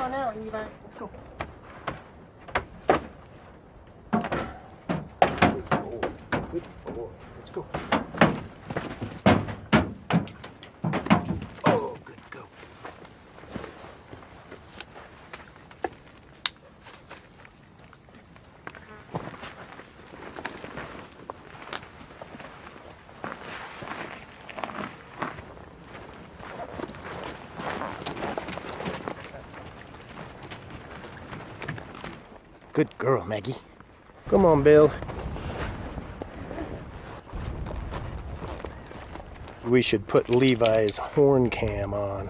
on out, Levi. Let's go. Good boy. Let's go. Oh, good go. Good girl, Maggie. Come on, Bill. We should put Levi's horn cam on.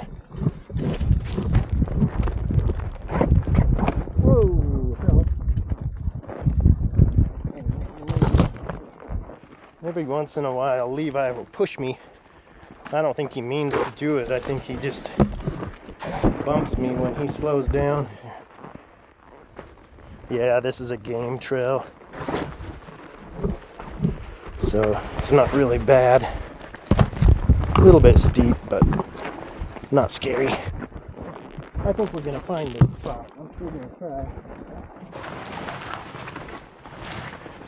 Whoa, fella. Every once in a while, Levi will push me. I don't think he means to do it. I think he just bumps me when he slows down. Yeah, this is a game trail, so it's not really bad. A little bit steep, but not scary. I think we're gonna find this spot. I'm sure gonna try.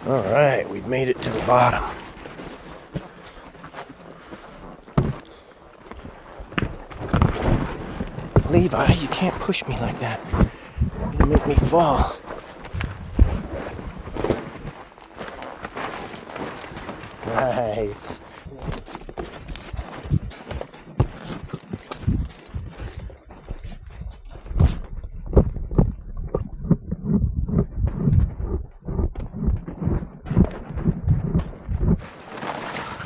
All right, we've made it to the bottom. Levi, you can't push me like that. You're gonna make me fall. Nice.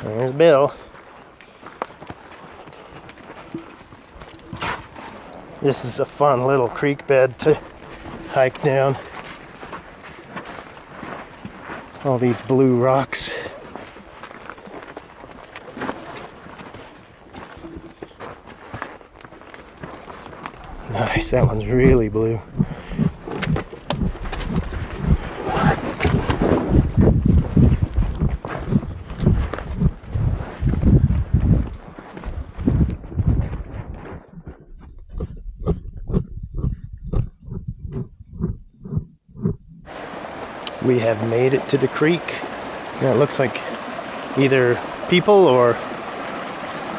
There's Bill. This is a fun little creek bed to hike down. All these blue rocks. Nice, that one's really blue. We have made it to the creek. Now it looks like either people or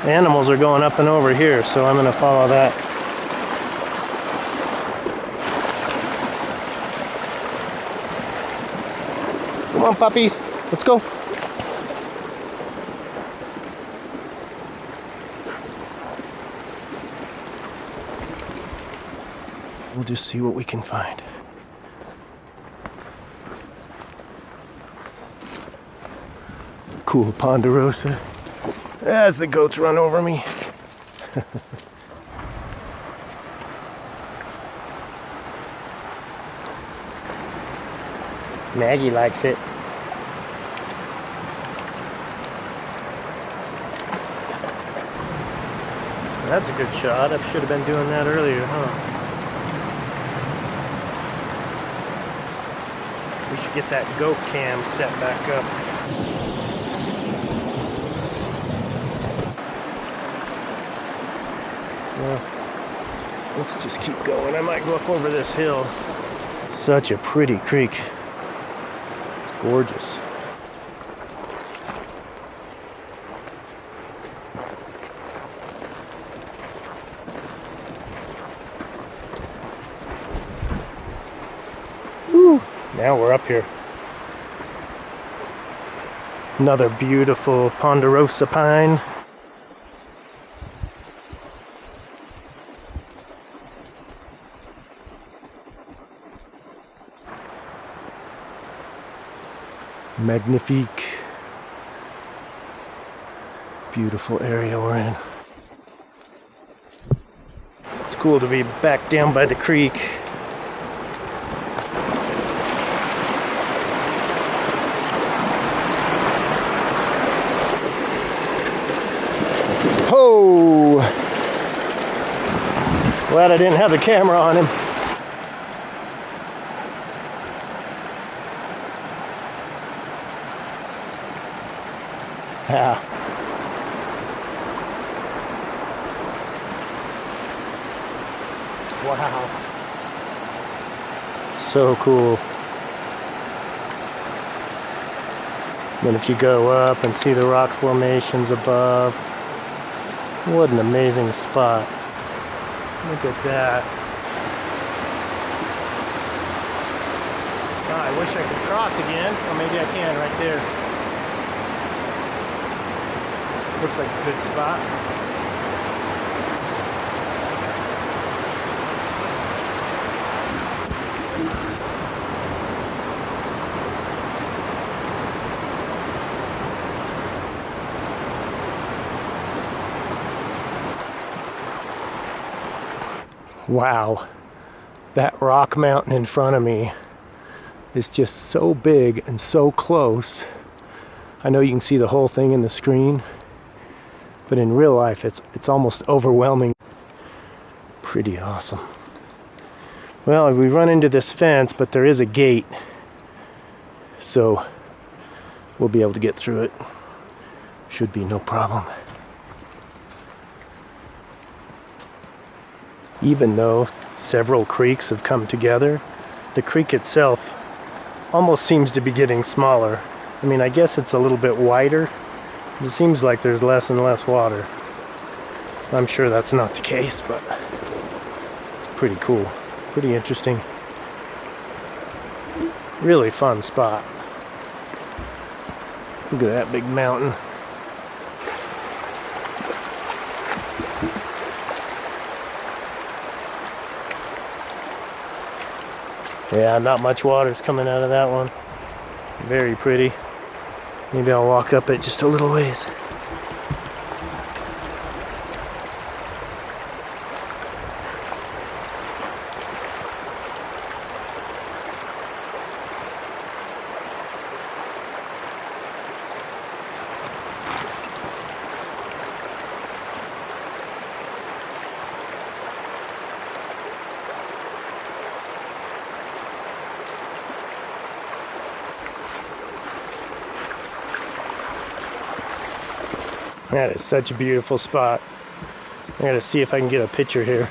animals are going up and over here, so I'm going to follow that. Come on, puppies, let's go. We'll just see what we can find. Cool ponderosa. As the goats run over me. Maggie likes it. That's a good shot. I should have been doing that earlier, huh? We should get that goat cam set back up. Well, let's just keep going. I might go up over this hill. Such a pretty creek. It's gorgeous. Now we're up here. Another beautiful ponderosa pine. Magnifique. Beautiful area we're in. It's cool to be back down by the creek. Oh! Glad I didn't have the camera on him. Yeah. Wow. So cool. Then if you go up and see the rock formations above, what an amazing spot. Look at that. Oh, I wish I could cross again, or maybe I can right there. Looks like a good spot. Wow, that rock mountain in front of me is just so big and so close. I know you can see the whole thing in the screen, but in real life it's almost overwhelming. Pretty awesome. Well, we run into this fence, but there is a gate, so we'll be able to get through it. Should be no problem. Even though several creeks have come together, the creek itself almost seems to be getting smaller. I mean, I guess it's a little bit wider. It seems like there's less and less water. I'm sure that's not the case, but it's pretty cool. Pretty interesting. Really fun spot. Look at that big mountain. Yeah, not much water's coming out of that one. Very pretty. Maybe I'll walk up it just a little ways. That is such a beautiful spot. I gotta see if I can get a picture here.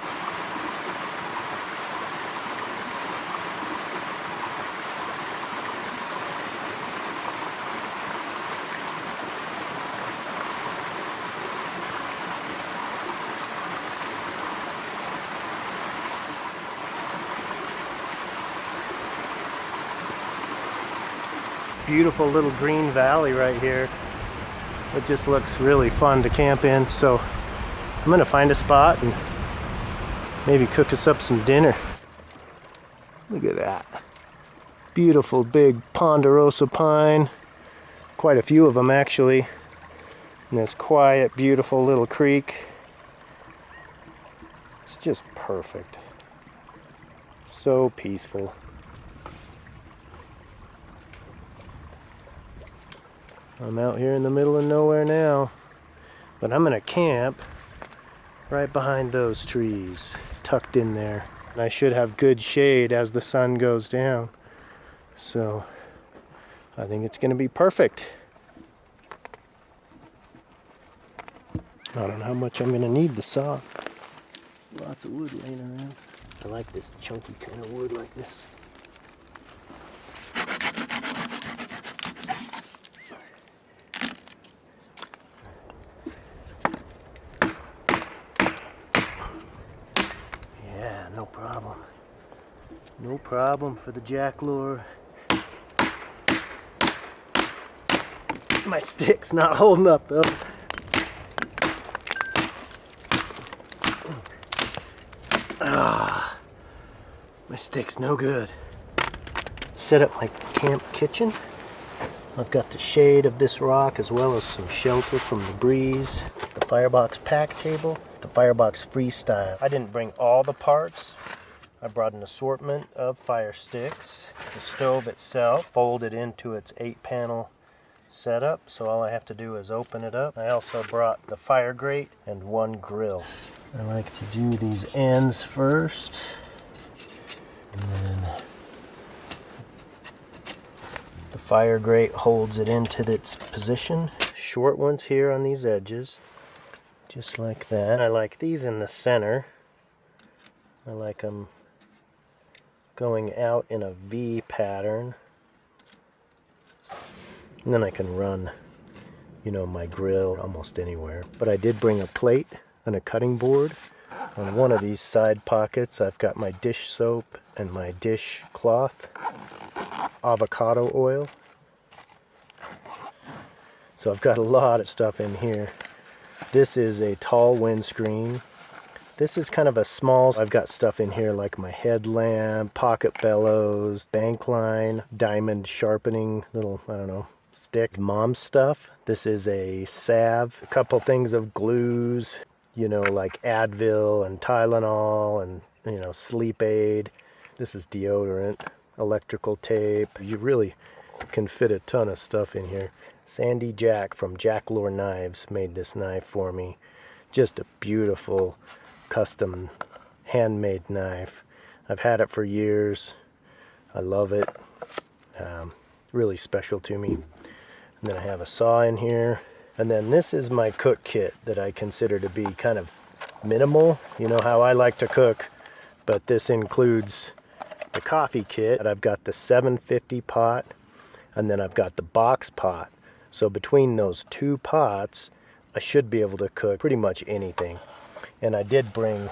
Beautiful little green valley right here. It just looks really fun to camp in, so I'm gonna find a spot and maybe cook us up some dinner. Look at that. Beautiful big ponderosa pine. Quite a few of them actually. And this quiet, beautiful little creek. It's just perfect. So peaceful. I'm out here in the middle of nowhere now, but I'm gonna camp right behind those trees, tucked in there. And I should have good shade as the sun goes down. So I think it's gonna be perfect. I don't know how much I'm gonna need the saw. Lots of wood laying around. I like this chunky kind of wood like this. No problem. No problem for the jack lure. My stick's not holding up though. Ah, my stick's no good. Set up my camp kitchen. I've got the shade of this rock as well as some shelter from the breeze. The Firebox pack table. The Firebox Freestyle. I didn't bring all the parts. I brought an assortment of fire sticks. The stove itself folded into its 8-panel setup, so all I have to do is open it up. I also brought the fire grate and one grill. I like to do these ends first, and then the fire grate holds it into its position. Short ones here on these edges. Just like that. I like these in the center. I like them going out in a V pattern. And then I can run, you know, my grill almost anywhere. But I did bring a plate and a cutting board. On one of these side pockets, I've got my dish soap and my dish cloth, avocado oil. So I've got a lot of stuff in here. This is a tall windscreen. This is kind of a small, I've got stuff in here like my headlamp, pocket bellows, bank line, diamond sharpening, little, I don't know, stick, mom stuff. This is a salve, a couple things of glues, you know, like Advil and Tylenol and, you know, sleep aid. This is deodorant, electrical tape. You really can fit a ton of stuff in here. Sandy Jack from Jack Lore Knives made this knife for me. Just a beautiful custom handmade knife. I've had it for years. I love it. Really special to me. And then I have a saw in here. And then this is my cook kit that I consider to be kind of minimal. You know how I like to cook, but this includes the coffee kit. I've got the 750 pot, and then I've got the box pot. So between those two pots, I should be able to cook pretty much anything. And I did bring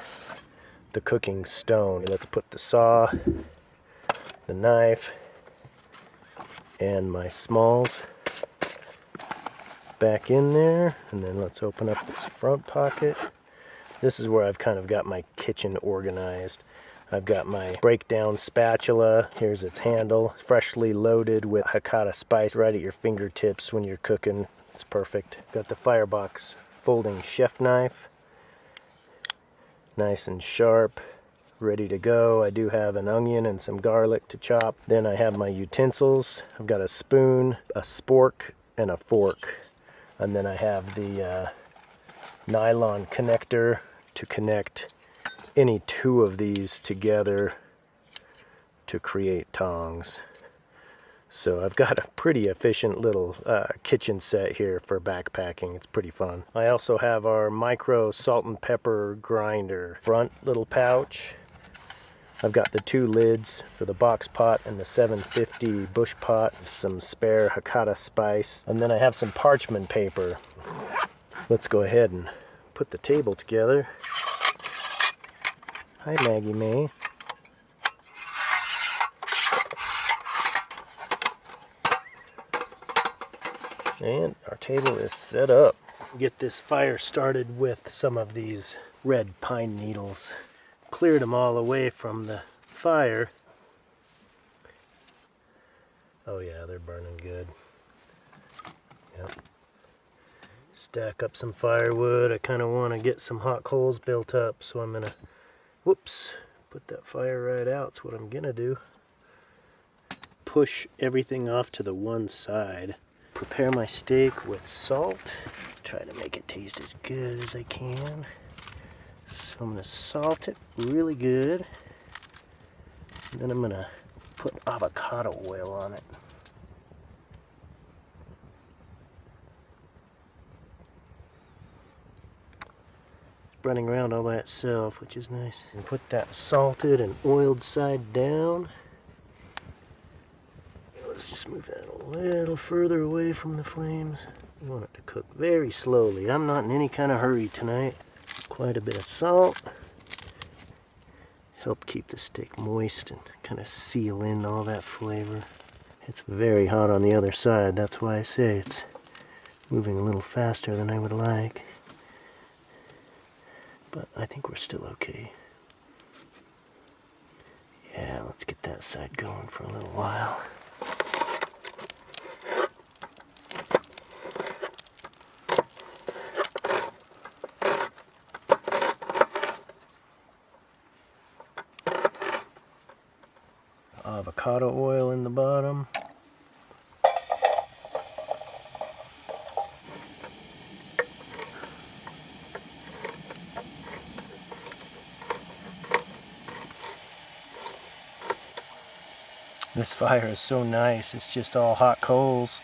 the cooking stone. Let's put the saw, the knife, and my smalls back in there. And then let's open up this front pocket. This is where I've kind of got my kitchen organized. I've got my breakdown spatula. Here's its handle. It's freshly loaded with Hakata spice right at your fingertips when you're cooking. It's perfect. Got the Firebox folding chef knife. Nice and sharp, ready to go. I do have an onion and some garlic to chop. Then I have my utensils. I've got a spoon, a spork, and a fork. And then I have the nylon connector to connect any two of these together to create tongs. So I've got a pretty efficient little kitchen set here for backpacking. It's pretty fun. I also have our micro salt and pepper grinder. Front little pouch. I've got the two lids for the box pot and the 750 bush pot. Some spare Hakata spice. And then I have some parchment paper. Let's go ahead and put the table together. Hi, Maggie May. And our table is set up. Get this fire started with some of these red pine needles. Cleared them all away from the fire. Oh yeah, they're burning good. Yep. Stack up some firewood. I kind of want to get some hot coals built up, so I'm gonna, whoops, put that fire right out. That's what I'm gonna do. Push everything off to the one side. Prepare my steak with salt. Try to make it taste as good as I can. So I'm going to salt it really good. And then I'm going to put avocado oil on it. It's running around all by itself, which is nice. And put that salted and oiled side down. Let's just move that a little further away from the flames. You want it to cook very slowly. I'm not in any kind of hurry tonight. Quite a bit of salt. Help keep the steak moist and kind of seal in all that flavor. It's very hot on the other side. That's why I say it's moving a little faster than I would like. But I think we're still okay. Yeah, let's get that side going for a little while. Avocado oil in the bottom. This fire is so nice. It's just all hot coals.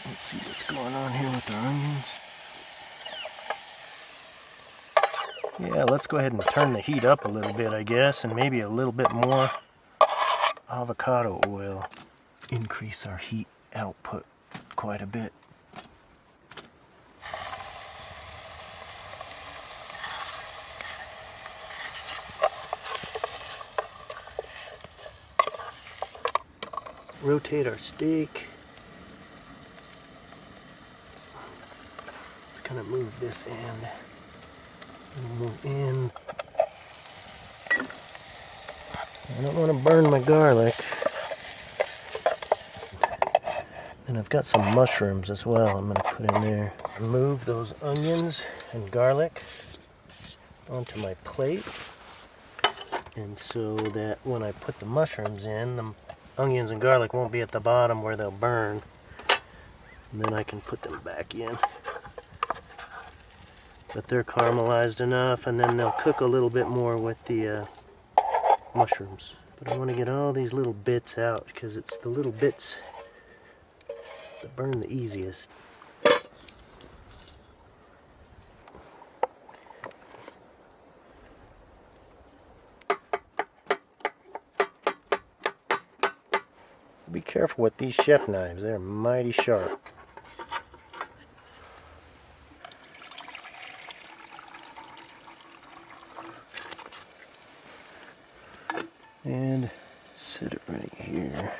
Let's see what's going on here with the onions. Yeah, let's go ahead and turn the heat up a little bit, I guess, and maybe a little bit more. avocado oil. Increase our heat output quite a bit. Rotate our steak. Just kind of move this end. Move in. I don't want to burn my garlic. And I've got some mushrooms as well I'm going to put in there. Move those onions and garlic onto my plate. And so that when I put the mushrooms in, the onions and garlic won't be at the bottom where they'll burn. And then I can put them back in. But they're caramelized enough, and then they'll cook a little bit more with the mushrooms. But I want to get all these little bits out because it's the little bits that burn the easiest. Be careful with these chef knives, they're mighty sharp. And set it right here.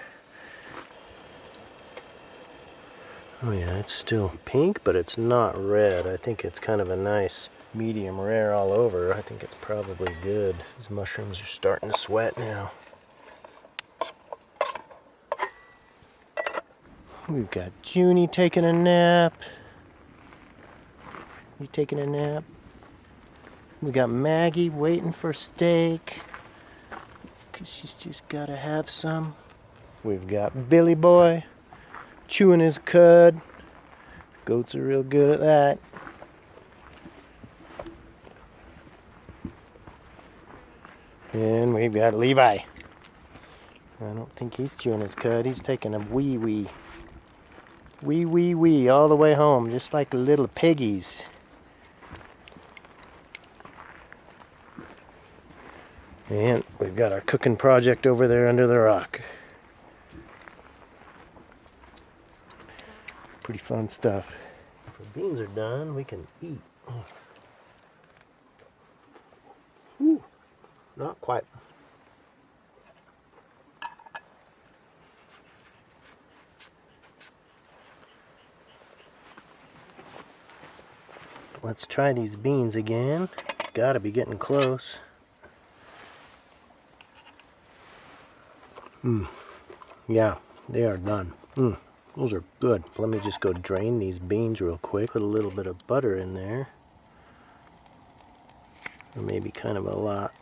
Oh yeah, it's still pink, but it's not red. I think it's kind of a nice medium rare all over. I think it's probably good. These mushrooms are starting to sweat now. We've got Junie taking a nap. You taking a nap? We got Maggie waiting for steak, because she's just got to have some. We've got Billy Boy chewing his cud. Goats are real good at that. And we've got Levi. I don't think he's chewing his cud. He's taking a wee all the way home, just like little piggies. And we've got our cooking project over there under the rock. Pretty fun stuff. If our beans are done, we can eat. Ooh, not quite. Let's try these beans again. Gotta be getting close. Yeah, they are done. Those are good. Let me just go drain these beans real quick. Put a little bit of butter in there. Or maybe kind of a lot.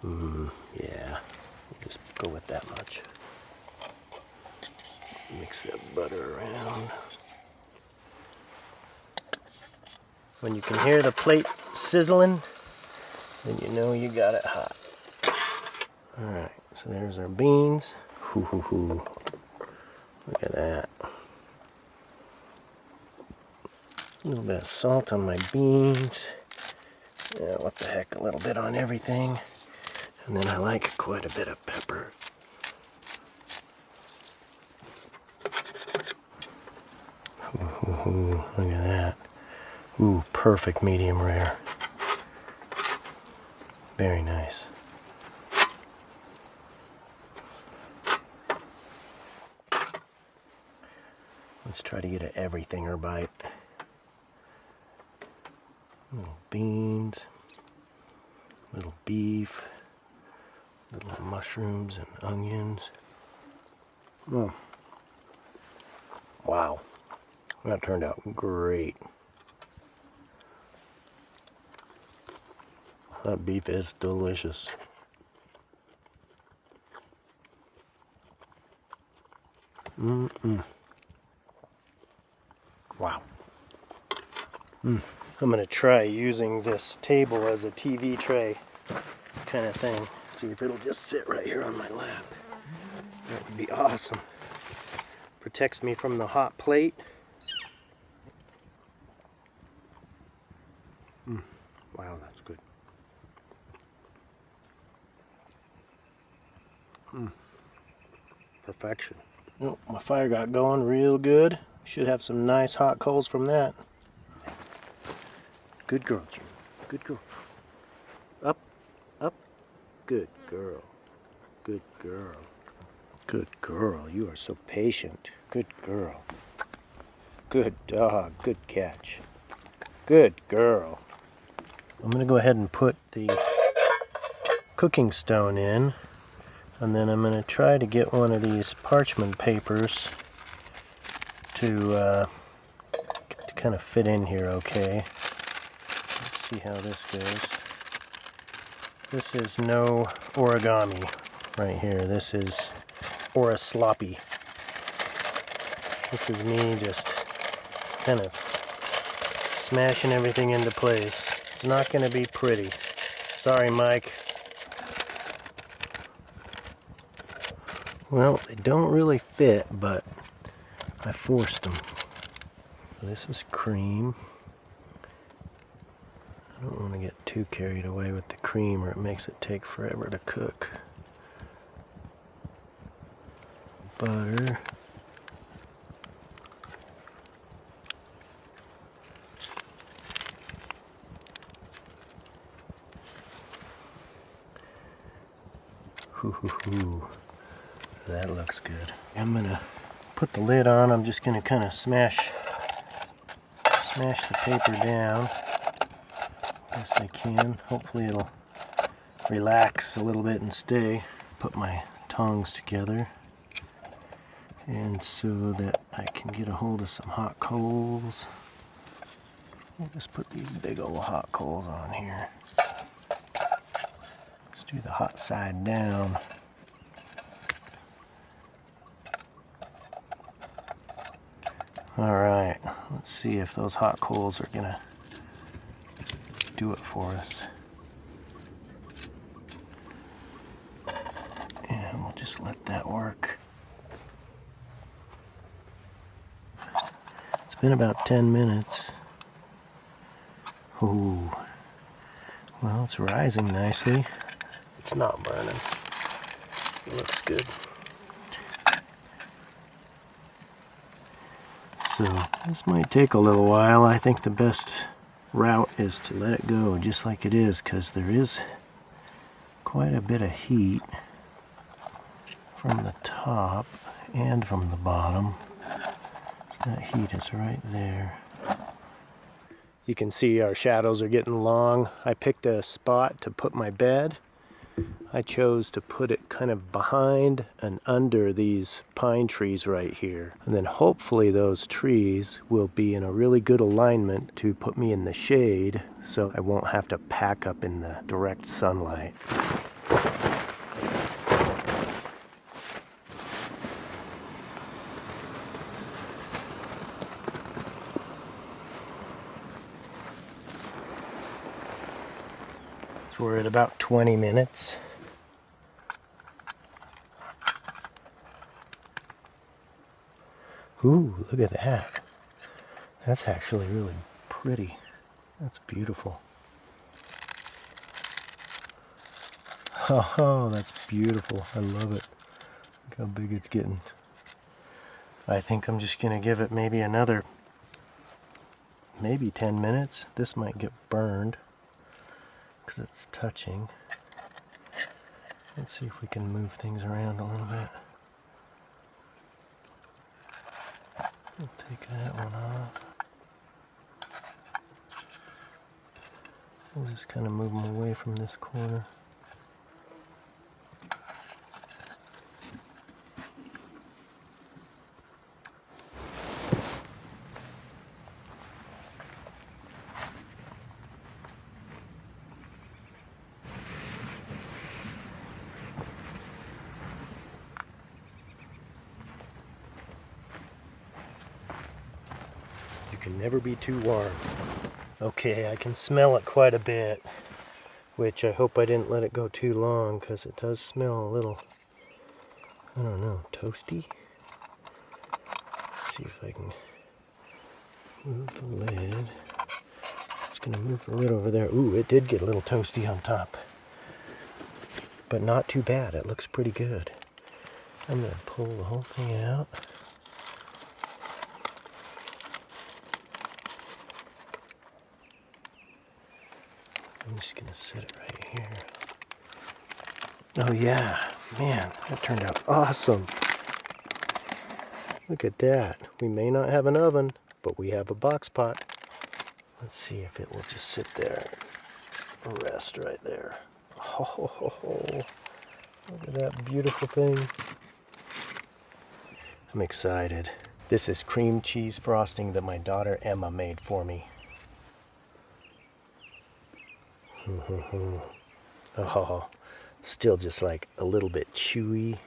Yeah, just go with that much. Mix that butter around. When you can hear the plate sizzling, then you know you got it hot. Alright, so there's our beans. Look at that. A little bit of salt on my beans. Yeah, what the heck, a little bit on everything. And then I like quite a bit of pepper. Look at that. Ooh, perfect medium rare. Very nice. Let's try to get an everythinger bite. Little beans, little beef, little mushrooms and onions. Wow, that turned out great. That beef is delicious. Wow. I'm gonna try using this table as a TV tray kind of thing. See if it'll just sit right here on my lap. That would be awesome. Protects me from the hot plate. Wow, that's good. Perfection. Oh, my fire got going real good. Should have some nice hot coals from that. Good girl, Jim. Good girl. Up, up. Good girl. Good girl. Good girl. You are so patient. Good girl. Good dog. Good catch. Good girl. I'm going to go ahead and put the cooking stone in, and then I'm going to try to get one of these parchment papers to kind of fit in here okay. Let's see how this goes. This is no origami right here. This is sloppy. This is me just kind of smashing everything into place. It's not going to be pretty. Sorry, Mike. Well, they don't really fit, but I forced them. This is cream. I don't want to get too carried away with the cream or it makes it take forever to cook. Butter. Ooh, that looks good. I'm gonna put the lid on. I'm just gonna kind of smash the paper down best I can. Hopefully it'll relax a little bit and stay. Put my tongs together, and so that I can get a hold of some hot coals. I'll just put these big old hot coals on here. Let's do the hot side down. Alright, let's see if those hot coals are gonna do it for us. And we'll just let that work. It's been about 10 minutes. Ooh. Well, it's rising nicely. It's not burning. It looks good. So this might take a little while. I think the best route is to let it go just like it is, because there is quite a bit of heat from the top and from the bottom. So that heat is right there. You can see our shadows are getting long. I picked a spot to put my bed. I chose to put it kind of behind and under these pine trees right here. And then hopefully those trees will be in a really good alignment to put me in the shade, so I won't have to pack up in the direct sunlight. So we're at about 20 minutes. Ooh, look at that. That's actually really pretty. That's beautiful. Oh, that's beautiful. I love it. Look how big it's getting. I think I'm just going to give it maybe another, maybe 10 minutes. This might get burned because it's touching. Let's see if we can move things around a little bit. We'll take that one off. We'll just kind of move them away from this corner. Can never be too warm. Okay, I can smell it quite a bit, which I hope I didn't let it go too long, because it does smell a little, I don't know, toasty. Let's see if I can move the lid. It's going to move the lid over there. Ooh, it did get a little toasty on top, but not too bad. It looks pretty good. I'm going to pull the whole thing out. I'm just going to set it right here. Oh yeah, man, that turned out awesome. Look at that. We may not have an oven, but we have a box pot. Let's see if it will just sit there and rest right there. Oh, look at that beautiful thing. I'm excited. This is cream cheese frosting that my daughter Emma made for me. Oh, still just like a little bit chewy.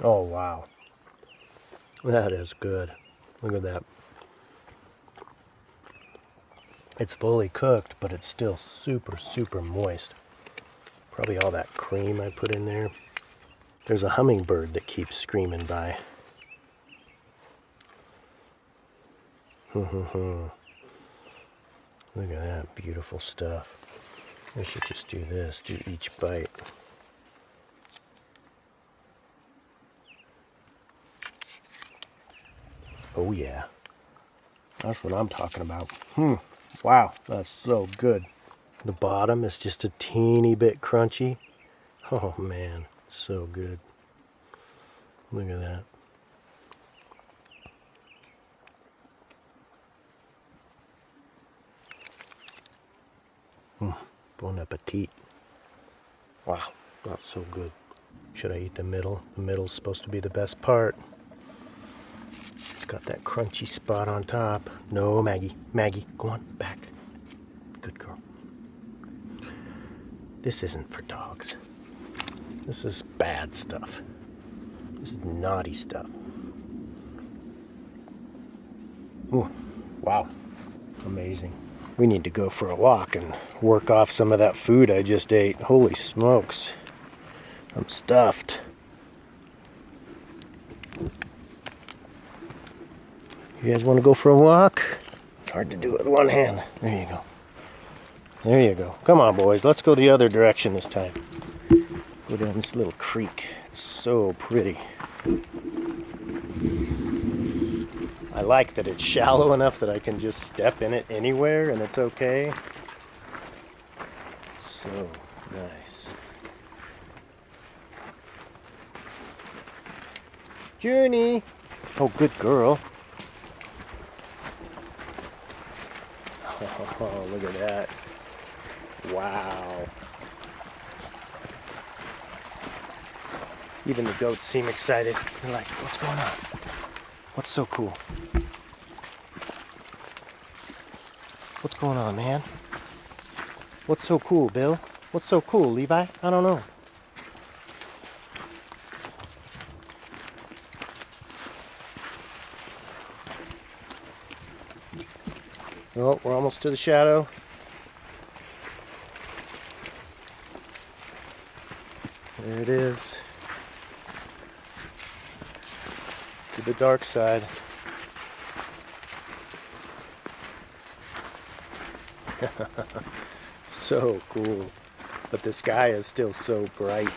Oh wow, that is good. Look at that. It's fully cooked, but it's still super moist. Probably all that cream I put in there. There's a hummingbird that keeps screaming by. Look at that beautiful stuff. We should just do this, do each bite. Oh yeah, that's what I'm talking about. Wow, that's so good. The bottom is just a teeny bit crunchy. Oh man, so good. Look at that. Bon appetit. Wow, that's so good. Should I eat the middle? The middle's supposed to be the best part. It's got that crunchy spot on top. No, Maggie. Maggie, go on, back. Good girl. This isn't for dogs. This is bad stuff. This is naughty stuff. Ooh, wow, amazing. We need to go for a walk and work off some of that food I just ate. Holy smokes, I'm stuffed. You guys want to go for a walk? It's hard to do it with one hand. There you go. There you go. Come on, boys. Let's go the other direction this time. Go down this little creek. It's so pretty. I like that it's shallow enough that I can just step in it anywhere and it's okay. So nice. Journey. Oh, good girl. Oh, look at that. Wow. Even the goats seem excited. They're like, what's going on? What's so cool? What's going on, man? What's so cool, Bill? What's so cool, Levi? I don't know. Oh, we're almost to the shadow. There it is. To the dark side. So cool. But the sky is still so bright.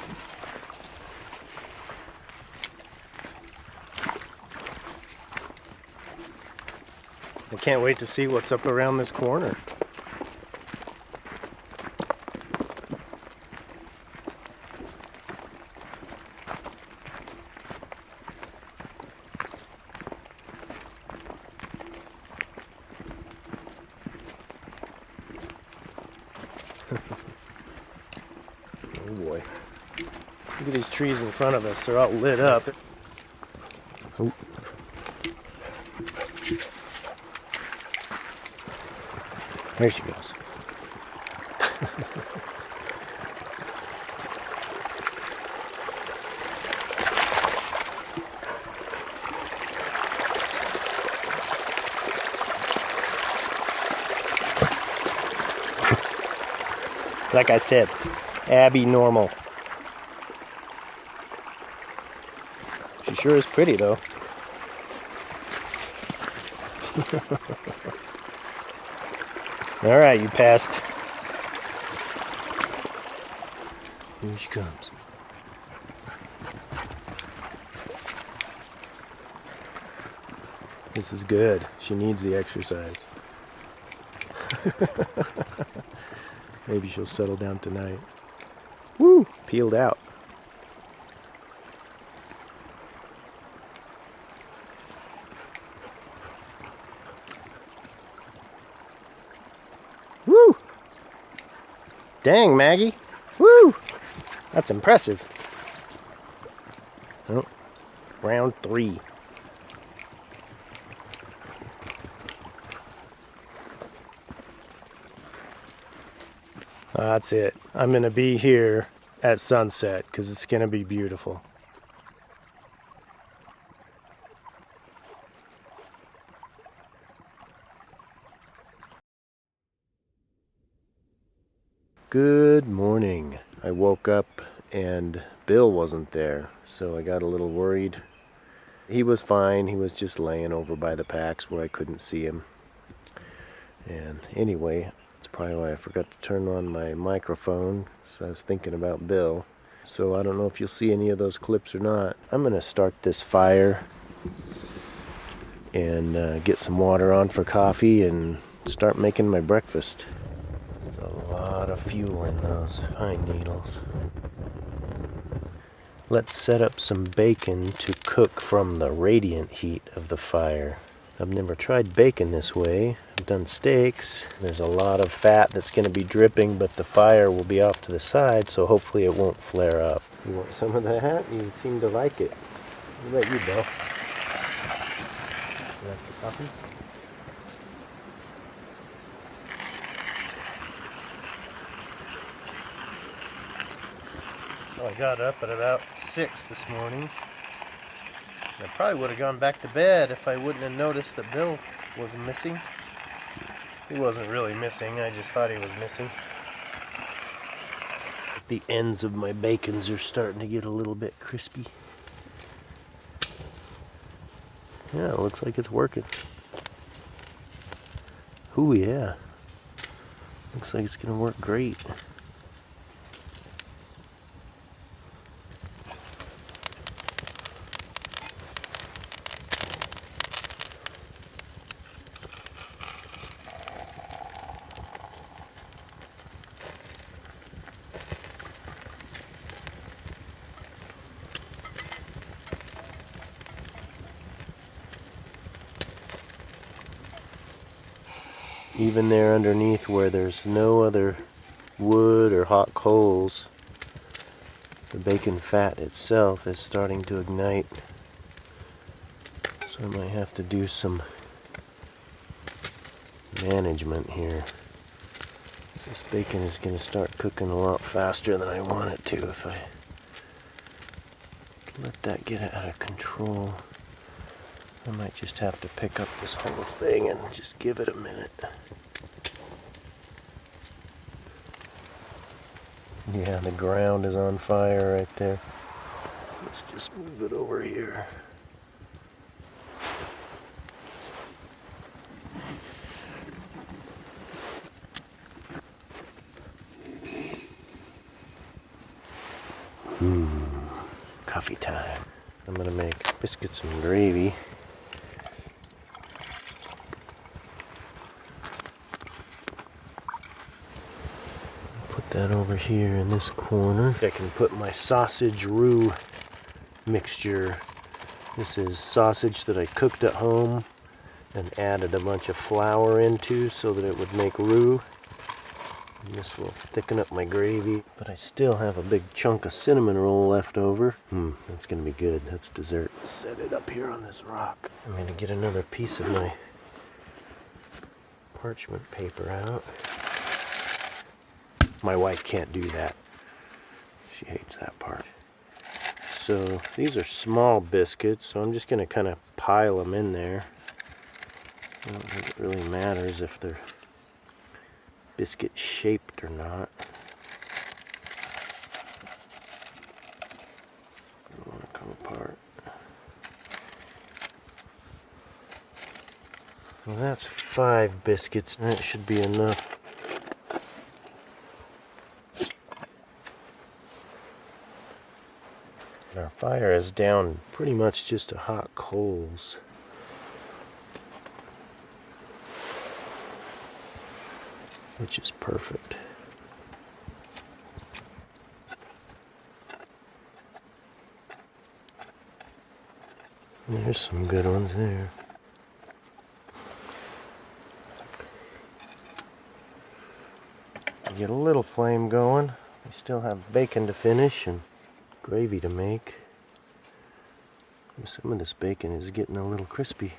I can't wait to see what's up around this corner. Oh boy. Look at these trees in front of us. They're all lit up. Oh. There she goes. Like I said, Abby normal. She sure is pretty though. All right, you passed. Here she comes. This is good. She needs the exercise. Maybe she'll settle down tonight. Woo! Peeled out. Woo! Dang, Maggie. Woo! That's impressive. Oh, round 3. That's it. I'm going to be here at sunset because it's going to be beautiful. Good morning. I woke up and Bill wasn't there, so I got a little worried. He was fine. He was just laying over by the packs where I couldn't see him. And anyway, that's probably why I forgot to turn on my microphone, so I was thinking about Bill. So I don't know if you'll see any of those clips or not. I'm going to start this fire and get some water on for coffee and start making my breakfast. There's a lot of fuel in those pine needles. Let's set up some bacon to cook from the radiant heat of the fire. I've never tried bacon this way. I've done steaks. There's a lot of fat that's going to be dripping, but the fire will be off to the side, so hopefully it won't flare up. You want some of that? You seem to like it. What about you, Bill? You like the coffee? Well, I got up at about 6 this morning. I probably would have gone back to bed if I wouldn't have noticed that Bill was missing. He wasn't really missing, I just thought he was missing. The ends of my bacons are starting to get a little bit crispy. Yeah, it looks like it's working. Ooh, yeah. Looks like it's gonna work great. Even there underneath where there's no other wood or hot coals, the bacon fat itself is starting to ignite. So I might have to do some management here. This bacon is going to start cooking a lot faster than I want it to if I let that get out of control. I might just have to pick up this whole thing and just give it a minute. Yeah, the ground is on fire right there. Let's just move it over here. Coffee time. I'm gonna make biscuits and gravy. That over here in this corner. I can put my sausage roux mixture. This is sausage that I cooked at home and added a bunch of flour into so that it would make roux. And this will thicken up my gravy, but I still have a big chunk of cinnamon roll left over. That's gonna be good. That's dessert. Set it up here on this rock. I'm gonna get another piece of my parchment paper out. My wife can't do that. She hates that part. So these are small biscuits, so I'm just going to kind of pile them in there. I don't think it really matters if they're biscuit shaped or not. I don't want to come apart. Well, that's 5 biscuits. That should be enough. Fire is down pretty much just to hot coals. Which is perfect. There's some good ones there. Get a little flame going. We still have bacon to finish and gravy to make. Some of this bacon is getting a little crispy.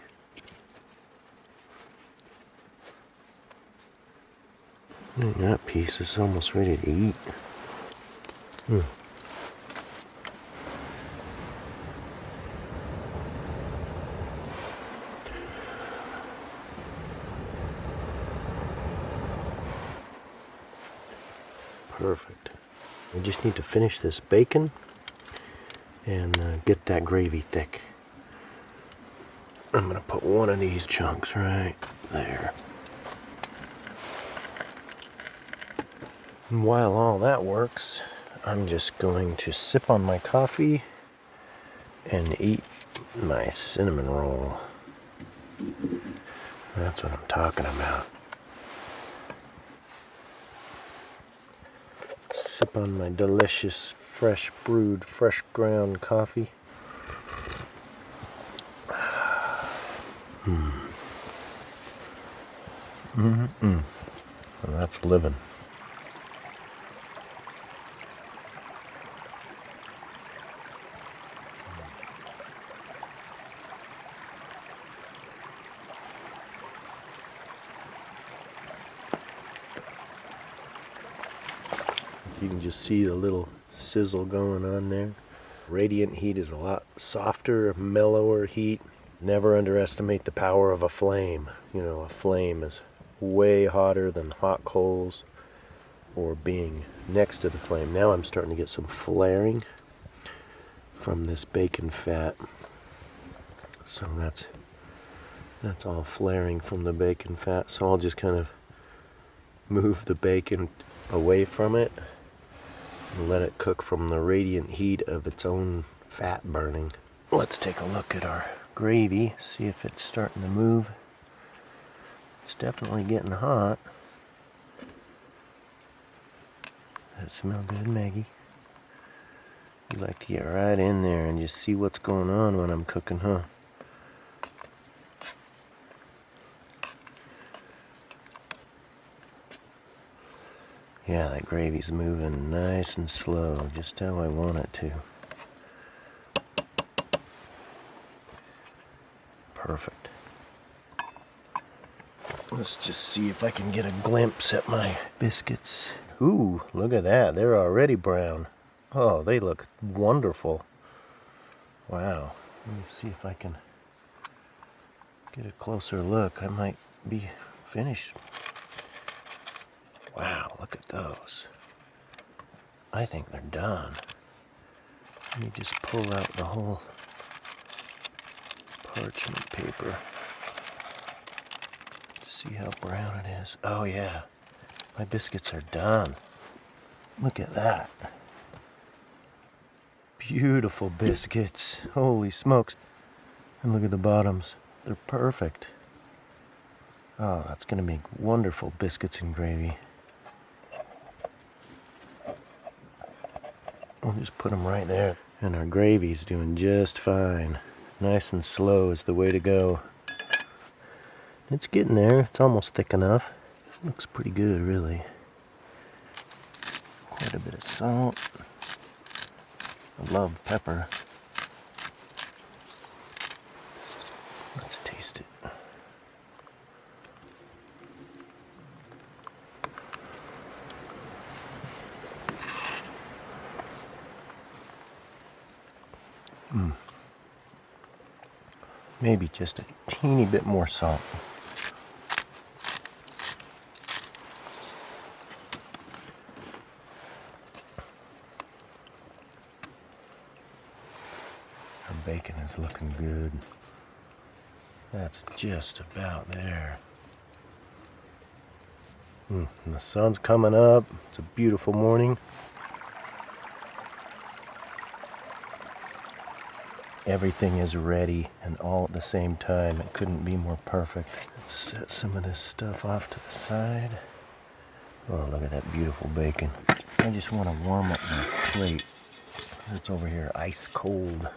That piece is almost ready to eat. Perfect. We just need to finish this bacon and get that gravy thick. I'm going to put one of these chunks right there. And while all that works, I'm just going to sip on my coffee and eat my cinnamon roll. That's what I'm talking about. Sip on my delicious, fresh brewed, fresh ground coffee. Well, that's living. You can just see the little sizzle going on there. Radiant heat is a lot softer, mellower heat. Never underestimate the power of a flame. You know, a flame is way hotter than hot coals or being next to the flame. Now I'm starting to get some flaring from this bacon fat. So that's all flaring from the bacon fat. So I'll just kind of move the bacon away from it and let it cook from the radiant heat of its own fat burning. Let's take a look at our gravy, see if it's starting to move. It's definitely getting hot. That smell good, Maggie? You like to get right in there and just see what's going on when I'm cooking, huh? Yeah, that gravy's moving nice and slow, just how I want it to. Perfect. Let's just see if I can get a glimpse at my biscuits. Ooh, look at that. They're already brown. Oh, they look wonderful. Wow. Let me see if I can get a closer look. I might be finished. Wow, look at those. I think they're done. Let me just pull out the whole parchment paper. See how brown it is. Oh yeah, my biscuits are done. Look at that. Beautiful biscuits. Holy smokes. And look at the bottoms. They're perfect. Oh, that's gonna make wonderful biscuits and gravy. We'll just put them right there. And our gravy's doing just fine. Nice and slow is the way to go. It's getting there. It's almost thick enough. Looks pretty good, really. Quite a bit of salt. I love pepper. Let's taste it. Maybe just a teeny bit more salt. Our bacon is looking good. That's just about there. And the sun's coming up. It's a beautiful morning. everything is ready and all at the same time. It couldn't be more perfect. Let's set some of this stuff off to the side. Oh, look at that beautiful bacon. I just want to warm up my plate. It's over here ice cold.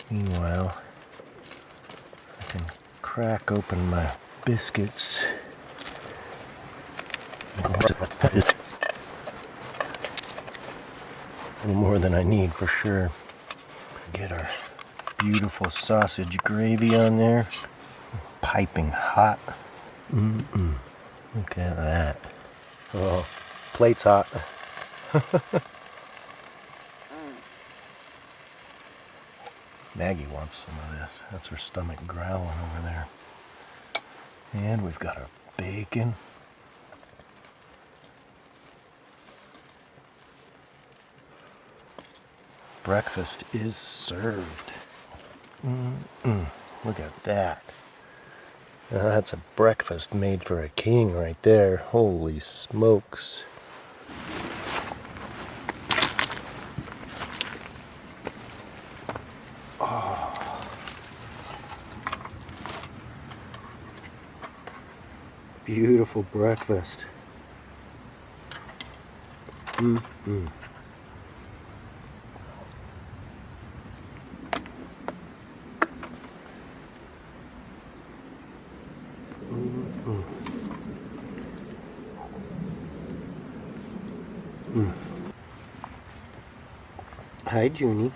Meanwhile, I can crack open my biscuits. A little more than I need for sure. Get our beautiful sausage gravy on there. Piping hot. Look at that. Oh, plate's hot. Maggie wants some of this. That's her stomach growling over there. And we've got our bacon. Breakfast is served. Look at that. Now that's a breakfast made for a king right there. Holy smokes. Oh. Beautiful breakfast. Hi, Junie.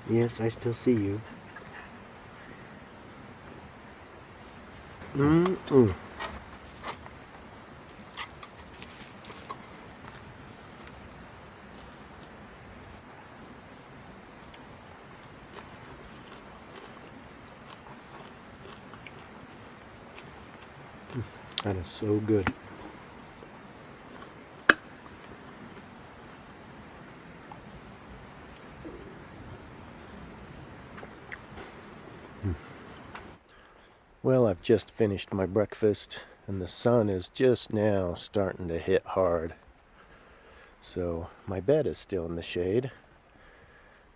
Yes, I still see you. That is so good. Well, I've just finished my breakfast and the sun is just now starting to hit hard. So my bed is still in the shade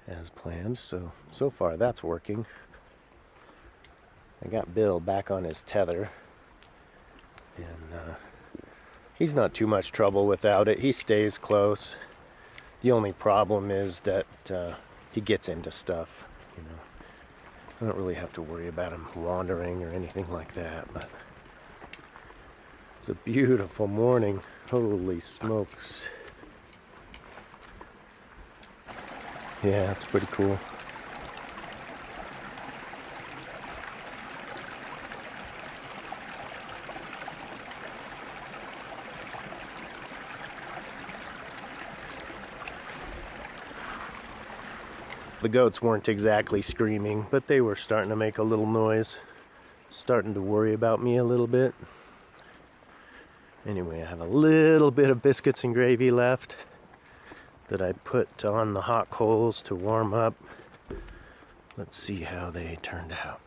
as planned, so far that's working. I got Bill back on his tether and he's not too much trouble without it. He stays close. The only problem is that he gets into stuff, you know. I don't really have to worry about him wandering or anything like that, but it's a beautiful morning. Holy smokes. Yeah, it's pretty cool. The goats weren't exactly screaming, but they were starting to make a little noise. Starting to worry about me a little bit. Anyway, I have a little bit of biscuits and gravy left that I put on the hot coals to warm up. Let's see how they turned out.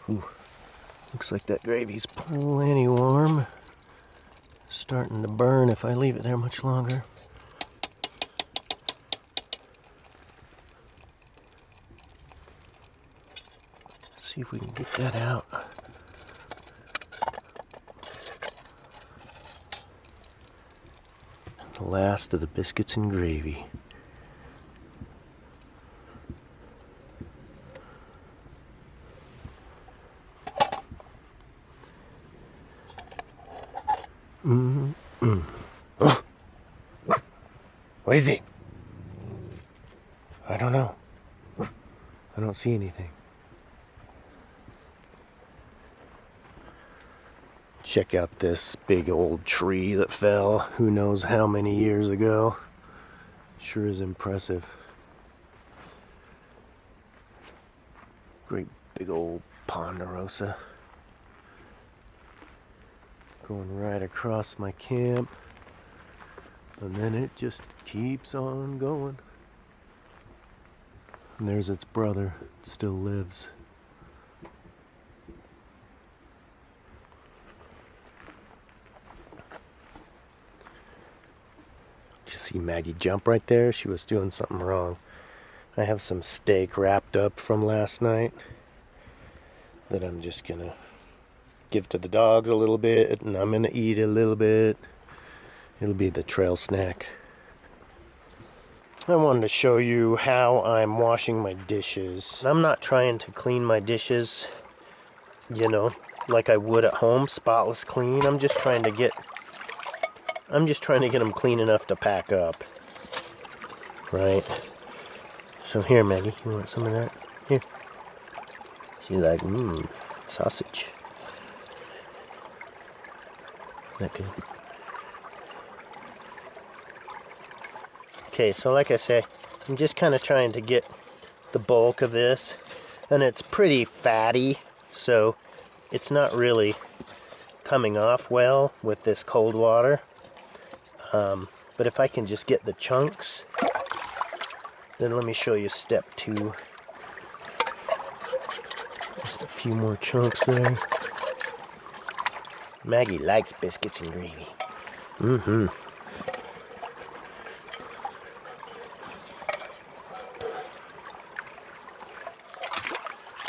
Ooh. Looks like that gravy's plenty warm. Starting to burn if I leave it there much longer. See if we can get that out. The last of the biscuits and gravy. Oh. What is it? I don't know. I don't see anything. Check out this big old tree that fell who knows how many years ago. Sure is impressive. Great big old ponderosa. Going right across my camp. And then it just keeps on going. And there's its brother. It still lives. see Maggie jump right there? She was doing something wrong. I have some steak wrapped up from last night that I'm just gonna give to the dogs a little bit, and I'm gonna eat a little bit. It'll be the trail snack. I wanted to show you how I'm washing my dishes. I'm not trying to clean my dishes, you know, like I would at home, spotless clean. I'm just trying to get them clean enough to pack up. Right? So here, Maggie, you want some of that? Here. She's like, sausage. Isn't that good? Okay, so like I say, I'm just kind of trying to get the bulk of this, and it's pretty fatty, so it's not really coming off well with this cold water. But if I can just get the chunks, then let me show you step 2. Just a few more chunks there. Maggie likes biscuits and gravy.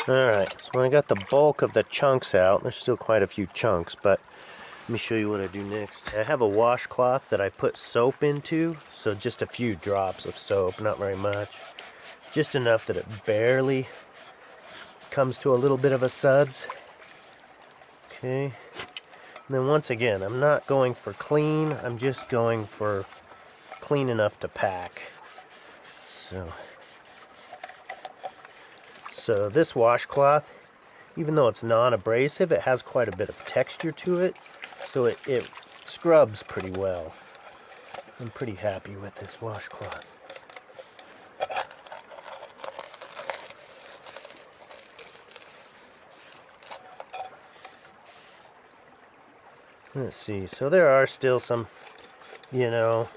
Alright, so when I got the bulk of the chunks out, there's still quite a few chunks, but let me show you what I do next. I have a washcloth that I put soap into, so just a few drops of soap, not very much. Just enough that it barely comes to a little bit of a suds. Okay. And then once again, I'm not going for clean, I'm just going for clean enough to pack. So this washcloth, even though it's non-abrasive, it has quite a bit of texture to it, so it scrubs pretty well. I'm pretty happy with this washcloth. Let's see, so there are still some, you know,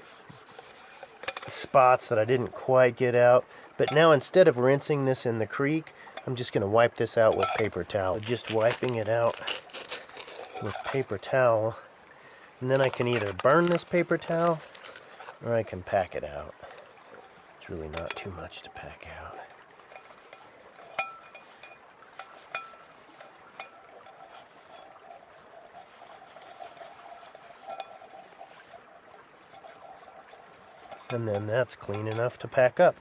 spots that I didn't quite get out, but now instead of rinsing this in the creek, I'm just going to wipe this out with paper towel. Just wiping it out with paper towel, and then I can either burn this paper towel or I can pack it out. It's really not too much to pack out. And then that's clean enough to pack up.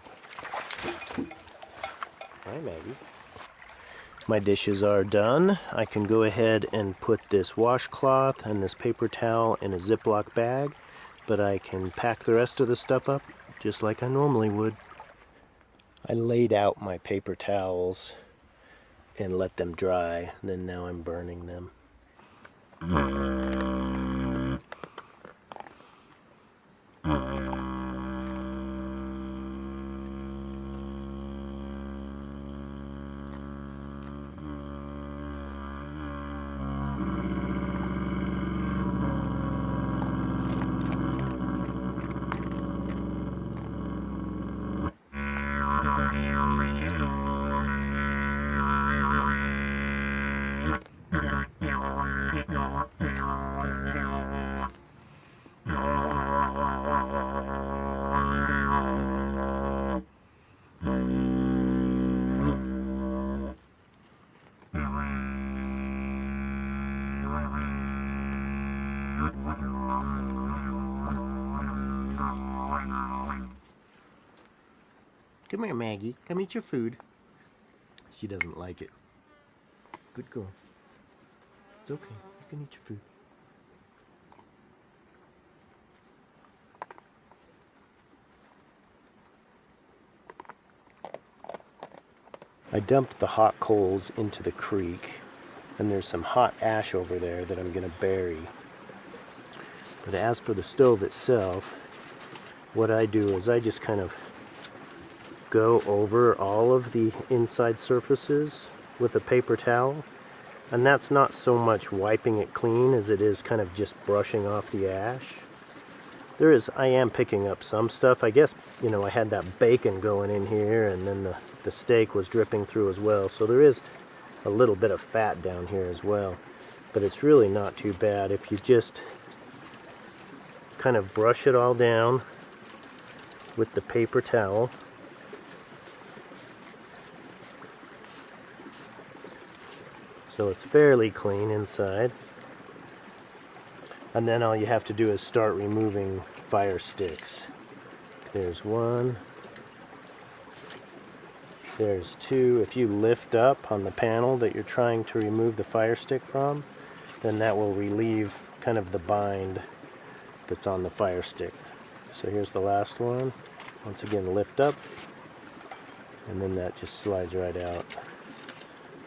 Hi, Maggie. My dishes are done. I can go ahead and put this washcloth and this paper towel in a Ziploc bag, but I can pack the rest of the stuff up just like I normally would. I laid out my paper towels and let them dry, and then now I'm burning them. Come here, Maggie. Come eat your food. She doesn't like it. Good girl. It's okay. You can eat your food. I dumped the hot coals into the creek, and there's some hot ash over there that I'm going to bury. But as for the stove itself, what I do is I just kind of go over all of the inside surfaces with a paper towel, and that's not so much wiping it clean as it is kind of just brushing off the ash. I am picking up some stuff. I guess, you know, I had that bacon going in here, and then the steak was dripping through as well, so there is a little bit of fat down here as well, but it's really not too bad if you just kind of brush it all down with the paper towel. So it's fairly clean inside. And then all you have to do is start removing fire sticks. There's one. There's two. If you lift up on the panel that you're trying to remove the fire stick from, then that will relieve kind of the bind that's on the fire stick. So here's the last one. Once again, lift up, and then that just slides right out.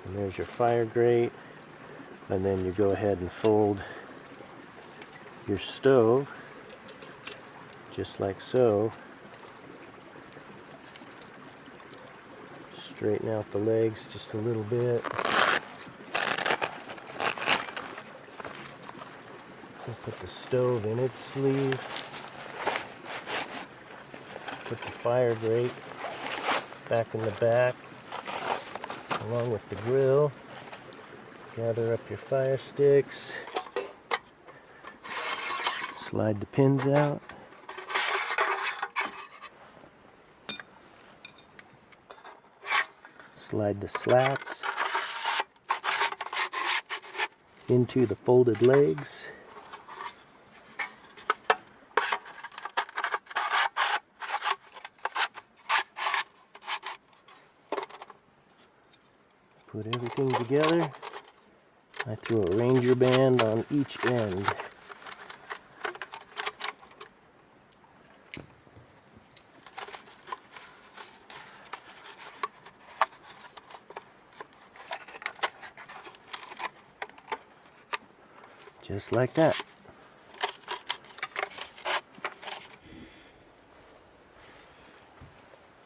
And there's your fire grate. And then you go ahead and fold your stove, just like so. Straighten out the legs just a little bit. We'll put the stove in its sleeve. Put the fire grate back in the back, along with the grill. Gather up your fire sticks. Slide the pins out. Slide the slats into the folded legs. Put everything together. I threw a Ranger band on each end. Just like that.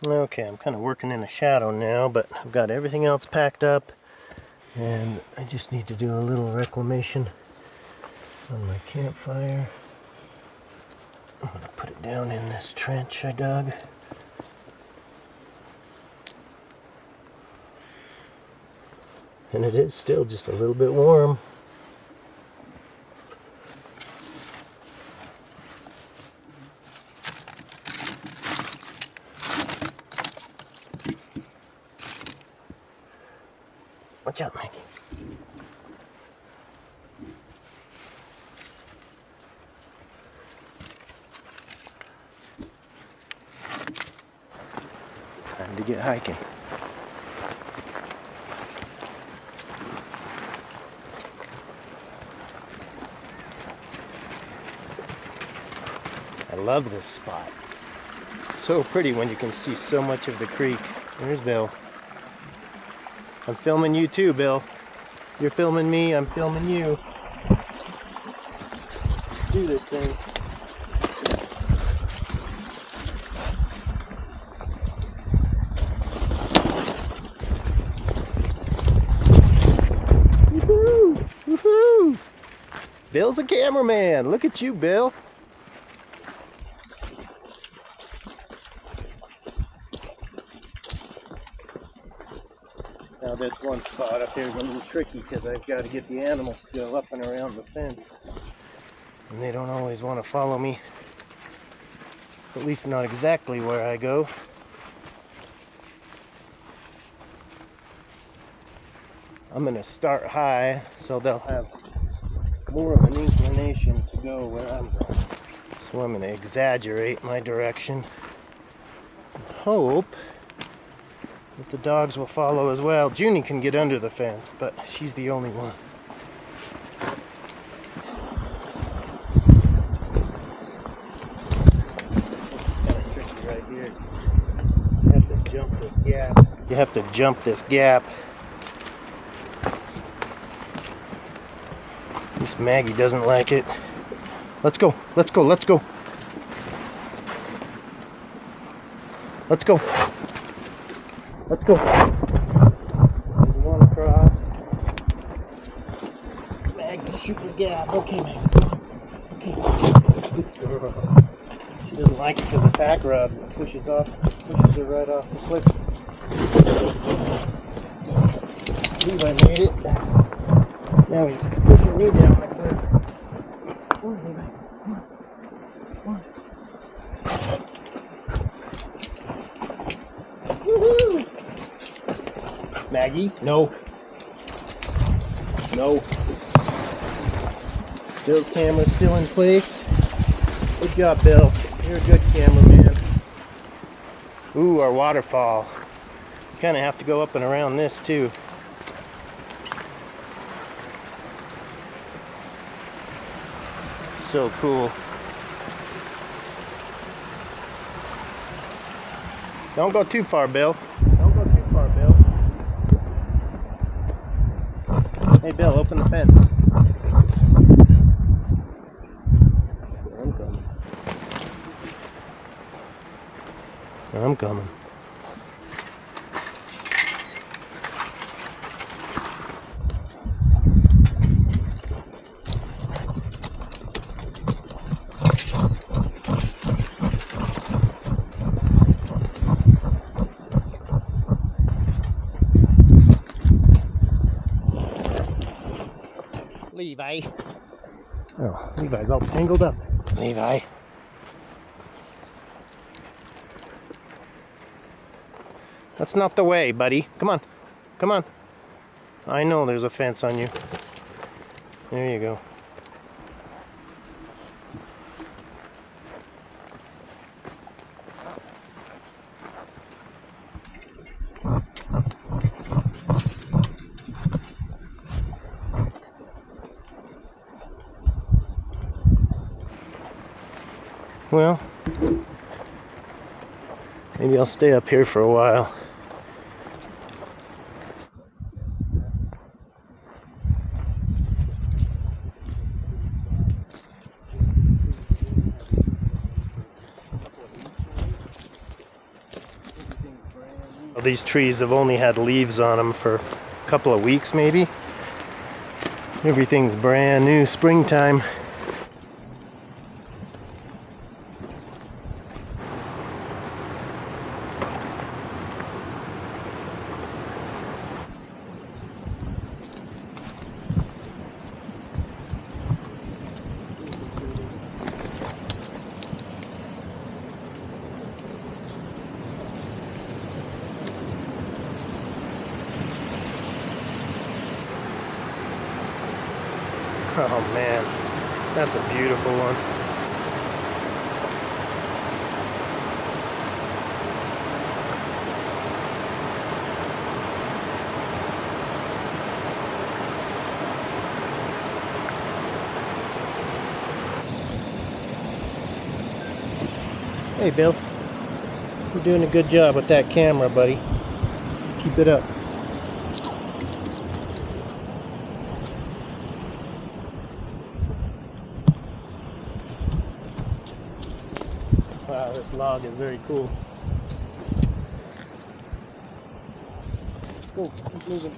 Okay, I'm kind of working in a shadow now, but I've got everything else packed up, and I just need to do a little reclamation on my campfire. I'm going to put it down in this trench I dug. And it is still just a little bit warm. Watch out, Maggie. Time to get hiking. I love this spot. It's so pretty when you can see so much of the creek. There's Bill. I'm filming you too, Bill. You're filming me, I'm filming you. Let's do this thing. Woohoo! Woohoo! Bill's a cameraman. Look at you, Bill. Now this one spot up here is a little tricky because I've got to get the animals to go up and around the fence. And they don't always want to follow me. At least not exactly where I go. I'm going to start high so they'll have more of an inclination to go where I'm going. So I'm going to exaggerate my direction and hope that the dogs will follow as well. Junie can get under the fence, but she's the only one. It's kind of tricky right here. You have to jump this gap. You have to jump this gap. Miss Maggie doesn't like it. Let's go, let's go, let's go. Let's go. Let's go. There's one across. Maggie, shoot the gap. Okay, Maggie. Okay. Good girl. She doesn't like it because the pack rod pushes her right off the cliff. I believe I made it. Now he's pushing me down the cliff. Come on, baby. Come on. Maggie, no. No. Bill's camera's still in place. Good job, Bill. You're a good cameraman. Ooh, our waterfall. You kind of have to go up and around this too. So cool. Don't go too far, Bill. Don't go too far, Bill. Hey, Bill, open the fence. I'm coming. I'm coming. Levi. Oh, Levi's all tangled up. Levi. That's not the way, buddy. Come on. Come on. I know there's a fence on you. There you go. Well, maybe I'll stay up here for a while. Well, these trees have only had leaves on them for a couple of weeks maybe. Everything's brand new, springtime. Oh man, that's a beautiful one. Hey Bill, you're doing a good job with that camera, buddy. Keep it up. Wow, this log is very cool. Let's go, keep moving.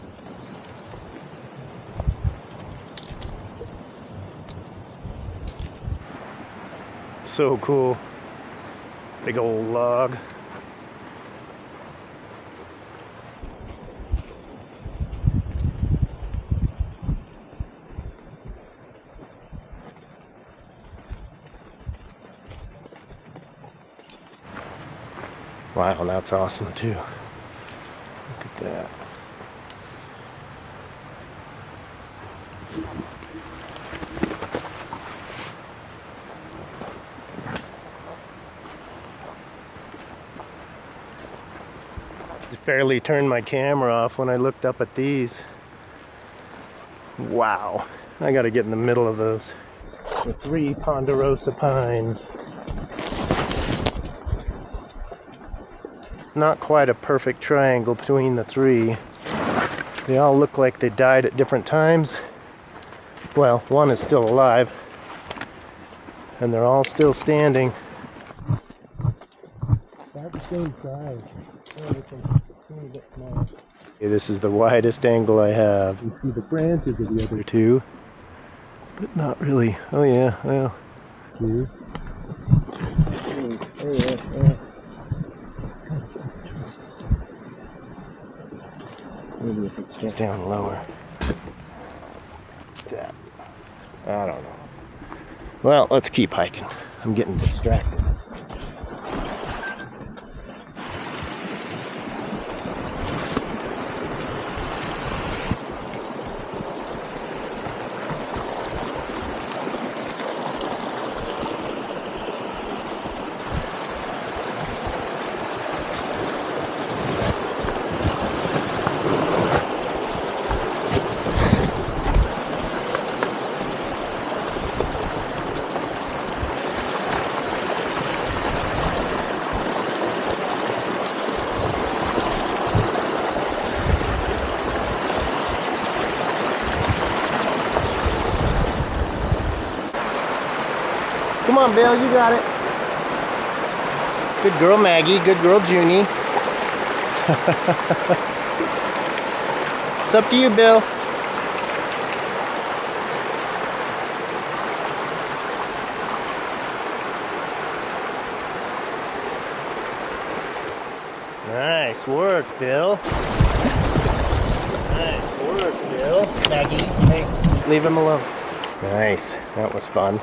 So cool. Big old log. Wow, that's awesome too. Look at that. Just barely turned my camera off when I looked up at these. Wow, I gotta get in the middle of those. The 3 ponderosa pines. Not quite a perfect triangle between the 3. They all look like they died at different times. Well, one is still alive, and they're all still standing. About the same size. Oh, this one's a tiny bit smaller. Okay, this is the widest angle I have. You can see the branches of the other 2, but not really. Oh yeah, well. 2. Oh yeah. Maybe if it's down lower. That. I don't know. Well, let's keep hiking. I'm getting distracted. Come on, Bill, you got it. Good girl, Maggie. Good girl, Junie. It's up to you, Bill. Nice work, Bill. Nice work, Bill. Maggie, hey, leave him alone. Nice, that was fun.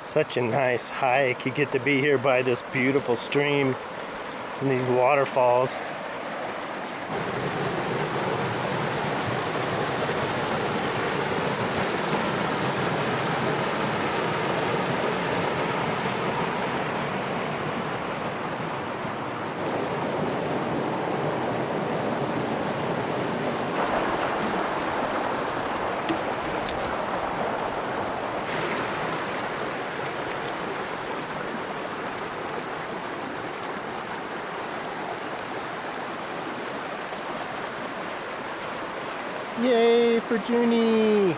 Such a nice hike. You get to be here by this beautiful stream and these waterfalls. Yay for Junie!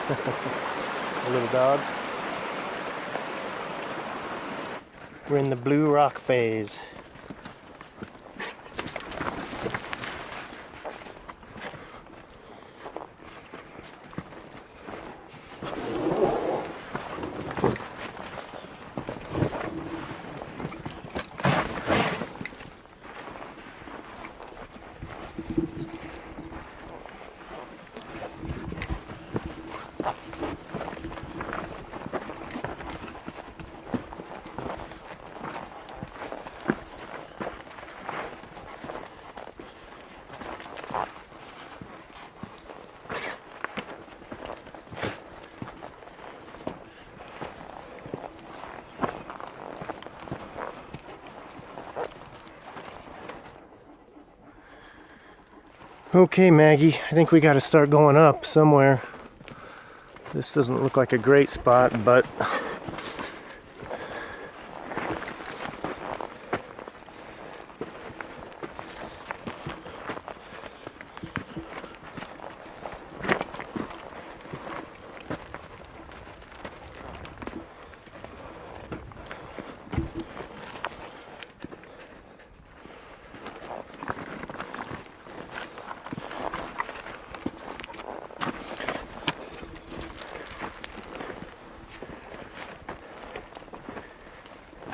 A little dog. We're in the blue rock phase. Okay, Maggie, I think we got to start going up somewhere. This doesn't look like a great spot, but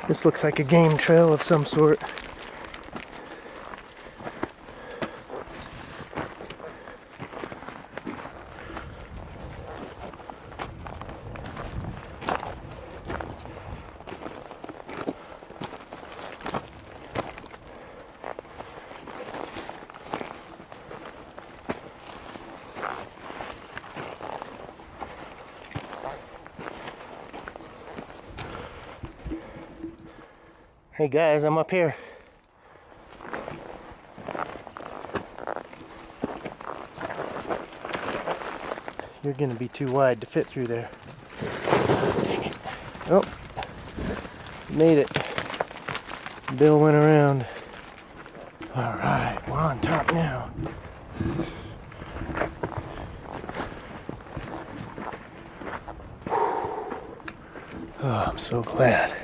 this looks like a game trail of some sort. Hey guys, I'm up here. You're gonna be too wide to fit through there. Dang it. Oh, made it. Bill went around. All right, we're on top now. Oh, I'm so glad.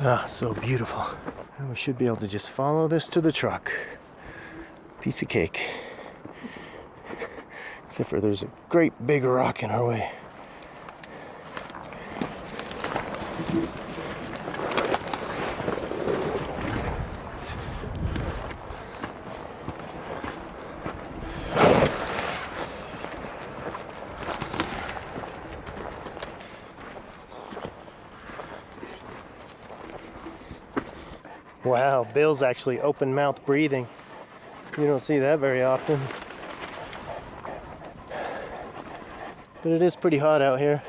Ah, so beautiful. And we should be able to just follow this to the truck. Piece of cake. Except for there's a great big rock in our way. Wow, Bill's actually open mouth breathing. You don't see that very often. But it is pretty hot out here.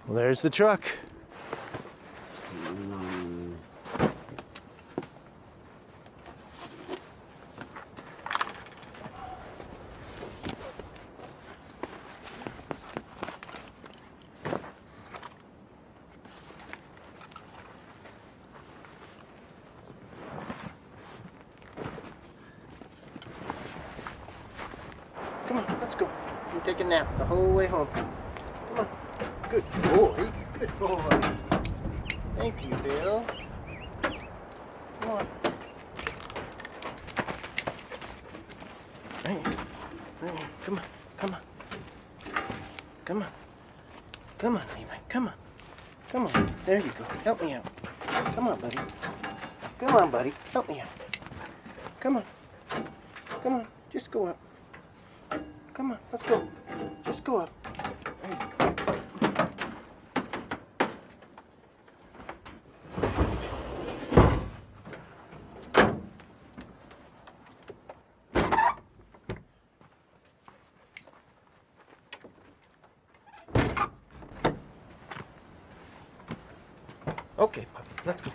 Well, there's the truck. Come on, let's go. You take a nap the whole way home. Come on. Good boy. Good boy. Thank you, Bill. Come on. Right here. Right here. Come on. Come on. Come on. Come on, Levi. Come on. Come on. There you go. Help me out. Come on, buddy. Come on, buddy. Help me out. Come on. Come on. Just go up. Come on, let's go. Just go up. There you go. Okay, puppy, let's go.